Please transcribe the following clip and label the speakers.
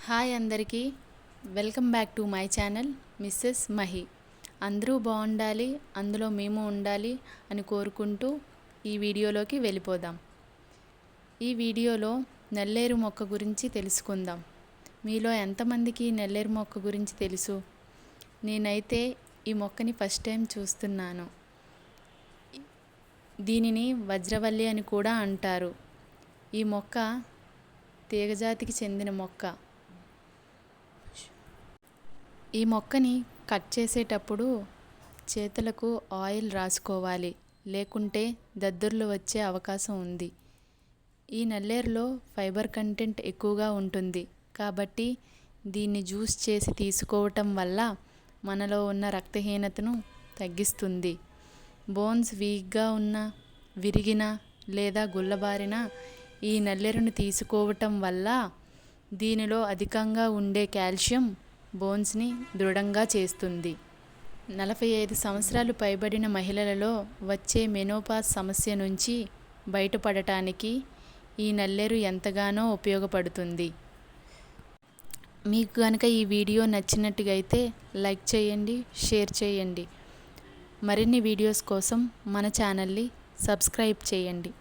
Speaker 1: Hi అందరికీ, welcome back to my channel Mrs Mahi. అందరూ బాగుండాలి, అందులో మేము ఉండాలి అని కోరుకుంటూ ఈ వీడియోలోకి వెళ్ళిపోదాం. ఈ వీడియోలో నల్లేరు మొక్క గురించి తెలుసుకుందాం. మీలో ఎంతమందికి నల్లేరు మొక్క గురించి తెలుసు? నేనైతే ఈ మొక్కని ఫస్ట్ టైం చూస్తున్నాను. దీనిని వజ్రవల్లి అని కూడా అంటారు. ఈ మొక్క తీగజాతికి చెందిన మొక్క. ఈ మొక్కని కట్ చేసేటప్పుడు చేతులకు ఆయిల్ రాసుకోవాలి, లేకుంటే దద్దుర్లు వచ్చే అవకాశం ఉంది. ఈ నల్లేరులో ఫైబర్ కంటెంట్ ఎక్కువగా ఉంటుంది కాబట్టి దీన్ని జ్యూస్ చేసి తీసుకోవటం వల్ల మనలో ఉన్న రక్తహీనతను తగ్గిస్తుంది. బోన్స్ వీక్గా ఉన్న, విరిగిన లేదా గుల్లబారిన ఈ నల్లేరును తీసుకోవటం వల్ల దీనిలో అధికంగా ఉండే కాల్షియం బోన్స్ని దృఢంగా చేస్తుంది. 45 సంవత్సరాలు పైబడిన మహిళలలో వచ్చే మెనోపాజ్ సమస్య నుంచి బయటపడటానికి ఈ నల్లేరు ఎంతగానో ఉపయోగపడుతుంది. మీకు కనుక ఈ వీడియో నచ్చినట్టుగా అయితే లైక్ చేయండి, షేర్ చేయండి. మరిన్ని వీడియోస్ కోసం మన ఛానల్ని సబ్స్క్రైబ్ చేయండి.